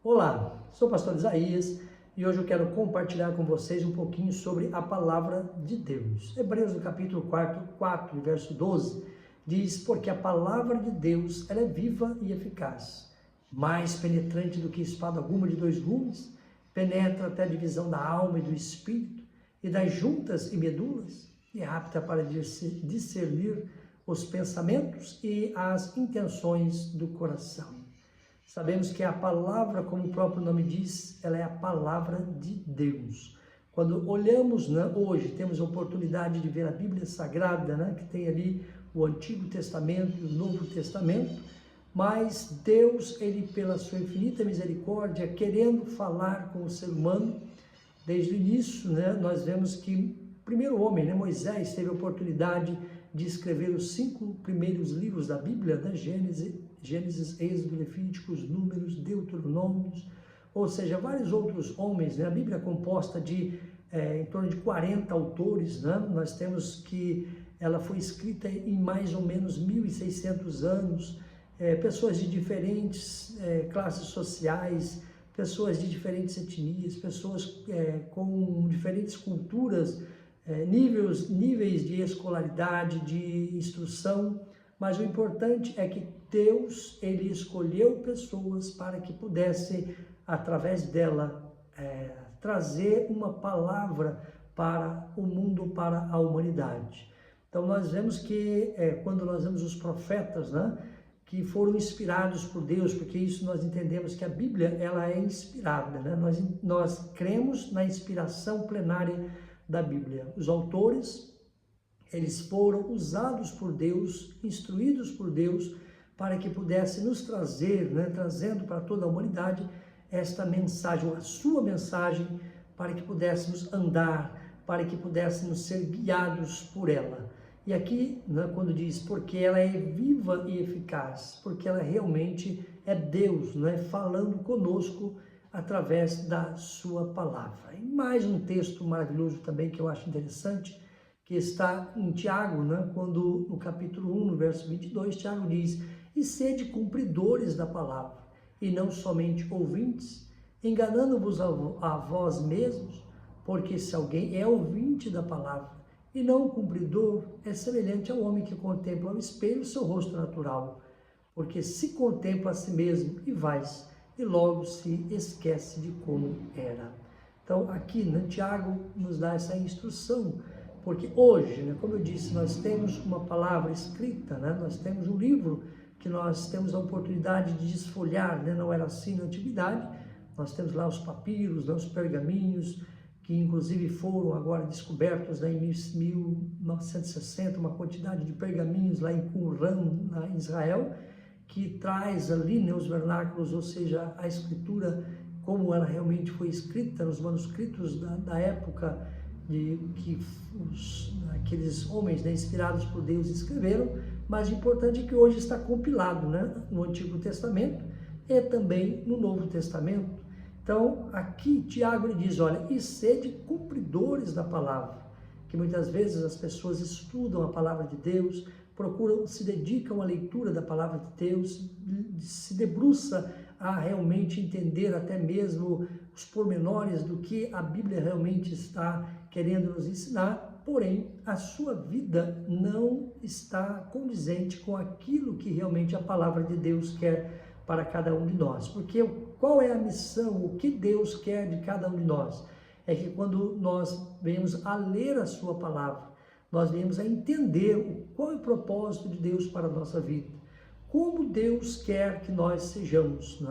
Olá, sou o pastor Isaías e hoje eu quero compartilhar com vocês um pouquinho sobre a palavra de Deus. Hebreus no capítulo 4, verso 12, diz: porque a palavra de Deus ela é viva e eficaz, mais penetrante do que espada alguma de dois gumes, penetra até a divisão da alma e do espírito e das juntas e medulas, e é apta para discernir os pensamentos e as intenções do coração. Sabemos que a palavra, como o próprio nome diz, ela é a palavra de Deus. Quando olhamos, hoje, temos a oportunidade de ver a Bíblia Sagrada, que tem ali o Antigo Testamento e o Novo Testamento, mas Deus, ele pela sua infinita misericórdia, querendo falar com o ser humano, desde o início, nós vemos que o primeiro homem, Moisés, teve a oportunidade de escrever os 5 primeiros livros da Bíblia, Gênesis, Êxodo, Levíticos, Números, Deuteronômios, ou seja, vários outros homens. A Bíblia é composta de em torno de 40 autores. Nós temos que ela foi escrita em mais ou menos 1.600 anos, pessoas de diferentes classes sociais, pessoas de diferentes etnias, pessoas com diferentes culturas, níveis de escolaridade, de instrução, mas o importante é que Deus, ele escolheu pessoas para que pudesse, através dela, trazer uma palavra para o mundo, para a humanidade. Então nós vemos que, quando nós vemos os profetas, que foram inspirados por Deus, porque isso nós entendemos que a Bíblia, ela é inspirada, nós cremos na inspiração plenária da Bíblia. Os autores, eles foram usados por Deus, instruídos por Deus, para que pudesse nos trazer, trazendo para toda a humanidade esta mensagem, a sua mensagem, para que pudéssemos andar, para que pudéssemos ser guiados por ela. E aqui, quando diz, porque ela é viva e eficaz, porque ela realmente é Deus, falando conosco através da sua palavra. E mais um texto maravilhoso também que eu acho interessante, que está em Tiago, quando no capítulo 1, no verso 22, Tiago diz: e sede cumpridores da palavra, e não somente ouvintes, enganando-vos a vós mesmos, porque se alguém é ouvinte da palavra e não cumpridor, é semelhante ao homem que contempla ao espelho o seu rosto natural, porque se contempla a si mesmo e vai-se, e logo se esquece de como era. Então aqui, Tiago nos dá essa instrução, porque hoje, como eu disse, nós temos uma palavra escrita, nós temos um livro que nós temos a oportunidade de desfolhar, não era assim na antiguidade. Nós temos lá os papiros, os pergaminhos, que inclusive foram agora descobertos em 1960, uma quantidade de pergaminhos lá em Qumran, lá em Israel, que traz ali os vernáculos, ou seja, a escritura, como ela realmente foi escrita nos manuscritos da época de que aqueles homens inspirados por Deus escreveram, mas o importante é que hoje está compilado no Antigo Testamento e também no Novo Testamento. Então, aqui Tiago ele diz, olha, e sede cumpridores da palavra, que muitas vezes as pessoas estudam a palavra de Deus, se dedicam à leitura da palavra de Deus, se debruça a realmente entender até mesmo os pormenores do que a Bíblia realmente está querendo nos ensinar, porém a sua vida não está condizente com aquilo que realmente a palavra de Deus quer para cada um de nós. Porque qual é a missão, o que Deus quer de cada um de nós? É que quando nós venhamos a ler a sua palavra, nós venhamos a entender qual é o propósito de Deus para a nossa vida, como Deus quer que nós sejamos,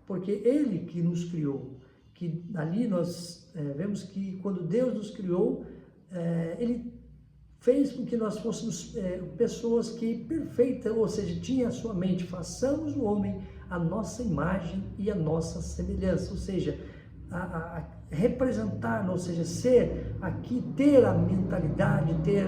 porque Ele que nos criou, que ali nós vemos que quando Deus nos criou, Ele fez com que nós fôssemos pessoas que perfeitas, ou seja, tinha a sua mente, façamos o homem a nossa imagem e a nossa semelhança, ou seja, a representar, ou seja, ser aqui, ter a mentalidade, ter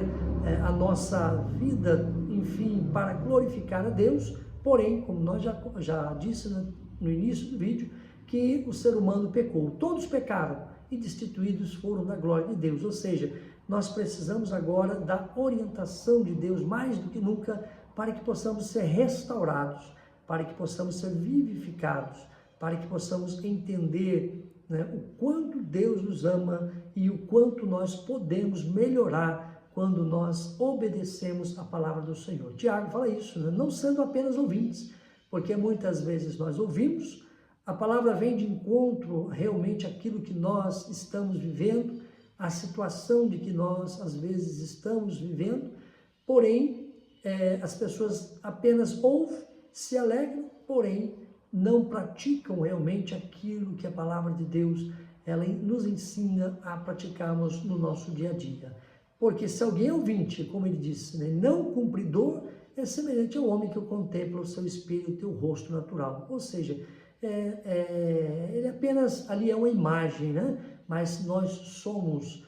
a nossa vida, enfim, para glorificar a Deus. Porém, como nós já disse no início do vídeo, que o ser humano pecou, todos pecaram e destituídos foram da glória de Deus, ou seja, nós precisamos agora da orientação de Deus mais do que nunca, para que possamos ser restaurados, para que possamos ser vivificados, para que possamos entender, né, o quanto Deus nos ama e o quanto nós podemos melhorar quando nós obedecemos a palavra do Senhor. Tiago fala isso, né? Não sendo apenas ouvintes, porque muitas vezes nós ouvimos, a palavra vem de encontro realmente àquilo que nós estamos vivendo, a situação de que nós às vezes estamos vivendo, porém as pessoas apenas ouvem, se alegram, porém não praticam realmente aquilo que a palavra de Deus ela nos ensina a praticarmos no nosso dia a dia. Porque se alguém é ouvinte, como ele disse, né, não cumpridor, é semelhante ao homem que contempla o seu espelho, o teu rosto natural. Ou seja, ele apenas ali é uma imagem, né? Mas nós somos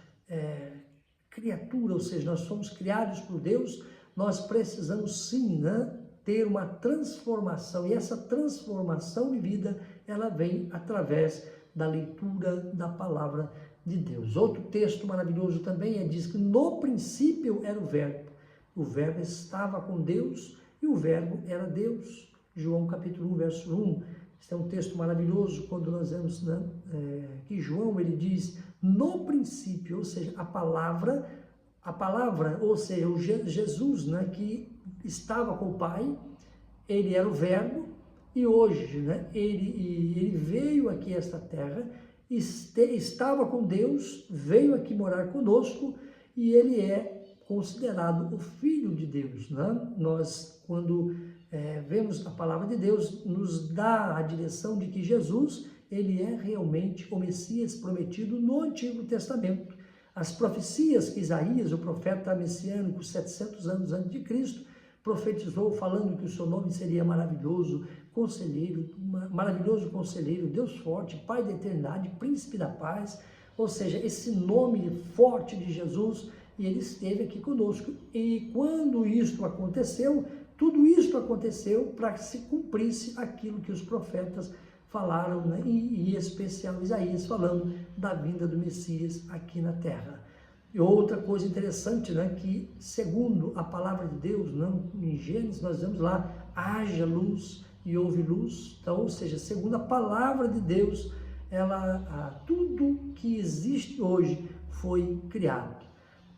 criatura, ou seja, nós somos criados por Deus, nós precisamos sim, né, ter uma transformação, e essa transformação de vida, ela vem através da leitura da palavra de Deus. Outro texto maravilhoso também diz que no princípio era o verbo estava com Deus e o verbo era Deus. João capítulo 1, verso 1, este é um texto maravilhoso quando nós vemos, né, que João ele diz, no princípio, ou seja, a palavra, ou seja, o Jesus, né, que estava com o Pai, ele era o verbo, e hoje, né, ele veio aqui a esta terra, estava com Deus, veio aqui morar conosco, e ele é considerado o Filho de Deus, né? Nós, quando vemos a palavra de Deus, nos dá a direção de que Jesus, ele é realmente o Messias prometido no Antigo Testamento. As profecias que Isaías, o profeta messiânico, 700 anos antes de Cristo, profetizou falando que o seu nome seria maravilhoso conselheiro, Deus forte, Pai da eternidade, príncipe da paz, ou seja, esse nome forte de Jesus, e ele esteve aqui conosco. E quando isto aconteceu, tudo isto aconteceu para que se cumprisse aquilo que os profetas falaram, né? E em especial Isaías falando da vinda do Messias aqui na terra. E outra coisa interessante, né, que segundo a palavra de Deus, não, em Gênesis nós vemos lá, haja luz e houve luz. Então, ou seja, segundo a palavra de Deus, tudo que existe hoje foi criado.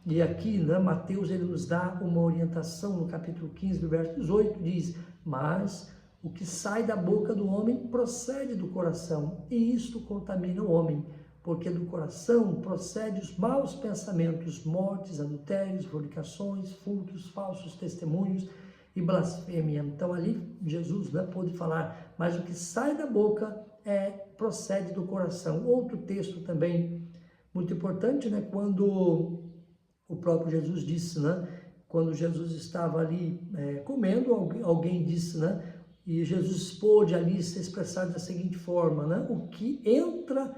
E aqui, né, Mateus ele nos dá uma orientação no capítulo 15, do verso 18, diz, mas o que sai da boca do homem procede do coração, e isto contamina o homem, porque do coração procede os maus pensamentos, mortes, adultérios, fornicações, furtos, falsos testemunhos e blasfêmia. Então ali Jesus, né, pôde falar, mas o que sai da boca procede do coração. Outro texto também muito importante, né, quando o próprio Jesus disse, né, quando Jesus estava ali comendo, alguém disse, né, e Jesus pôde ali se expressar da seguinte forma, né, o que entra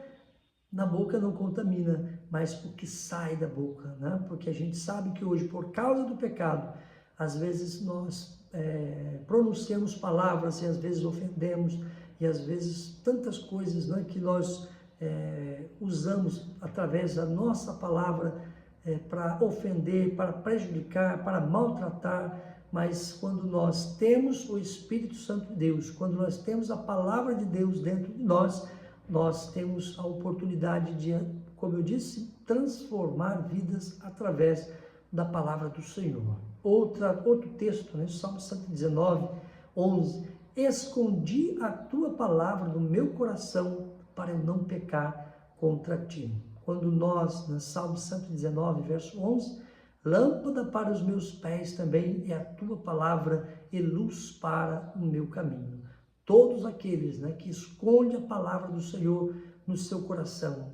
na boca não contamina, mas o que sai da boca, né? Porque a gente sabe que hoje, por causa do pecado, às vezes nós pronunciamos palavras e às vezes ofendemos, e às vezes tantas coisas, né, que nós usamos através da nossa palavra para ofender, para prejudicar, para maltratar, mas quando nós temos o Espírito Santo de Deus, quando nós temos a palavra de Deus dentro de nós temos a oportunidade de, como eu disse, transformar vidas através da palavra do Senhor. Outro texto, né? Salmo 119, 11. Escondi a tua palavra no meu coração para eu não pecar contra ti. Quando nós, no Salmo 119, verso 11, lâmpada para os meus pés também é a tua palavra e luz para o meu caminho. Todos aqueles, né, que escondem a palavra do Senhor no seu coração,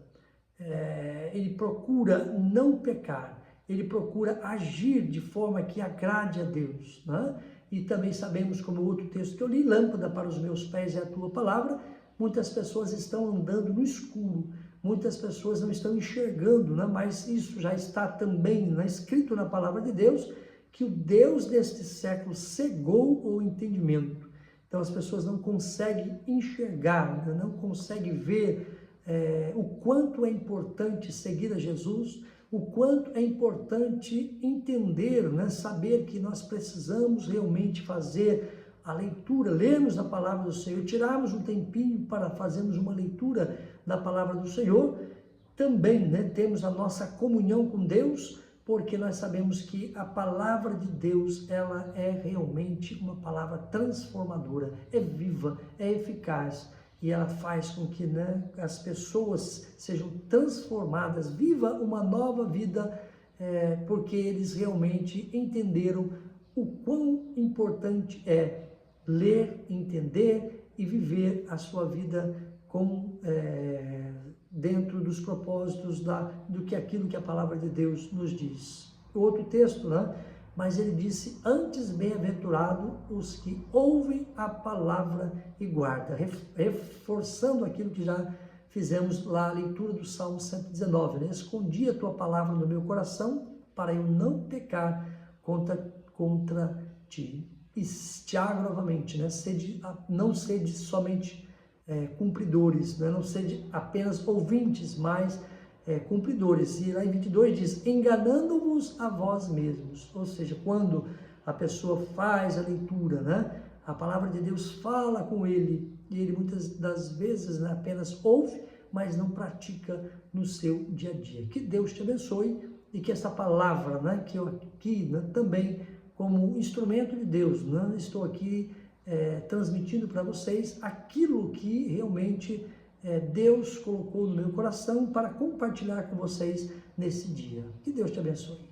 ele procura não pecar, ele procura agir de forma que agrade a Deus, né? E também sabemos, como outro texto que eu li, lâmpada para os meus pés é a tua palavra. Muitas pessoas estão andando no escuro, muitas pessoas não estão enxergando, né? Mas isso já está também, né, escrito na palavra de Deus, que o Deus deste século cegou o entendimento. Então as pessoas não conseguem enxergar, né? Não conseguem ver o quanto é importante seguir a Jesus, o quanto é importante entender, né? Saber que nós precisamos realmente fazer a leitura, lermos a palavra do Senhor, tirarmos um tempinho para fazermos uma leitura da palavra do Senhor, também, né, temos a nossa comunhão com Deus, porque nós sabemos que a palavra de Deus, ela é realmente uma palavra transformadora, é viva, é eficaz, e ela faz com que, né, as pessoas sejam transformadas, viva uma nova vida, porque eles realmente entenderam o quão importante é ler, entender e viver a sua vida com dentro dos propósitos do que aquilo que a palavra de Deus nos diz. O outro texto, né? Mas ele disse, antes bem-aventurado os que ouvem a palavra e guardam, reforçando aquilo que já fizemos lá, a leitura do Salmo 119, né? Escondi a tua palavra no meu coração, para eu não pecar contra ti. E Tiago novamente, né? Não sede somente cumpridores, né? Não sede apenas ouvintes, mas cumpridores. E lá em 22 diz, enganando-vos a vós mesmos. Ou seja, quando a pessoa faz a leitura, né? A palavra de Deus fala com ele, e ele muitas das vezes, né, apenas ouve, mas não pratica no seu dia a dia. Que Deus te abençoe e que essa palavra, né, que eu aqui, né, também como instrumento de Deus, né, estou aqui transmitindo para vocês aquilo que realmente Deus colocou no meu coração para compartilhar com vocês nesse dia. Que Deus te abençoe.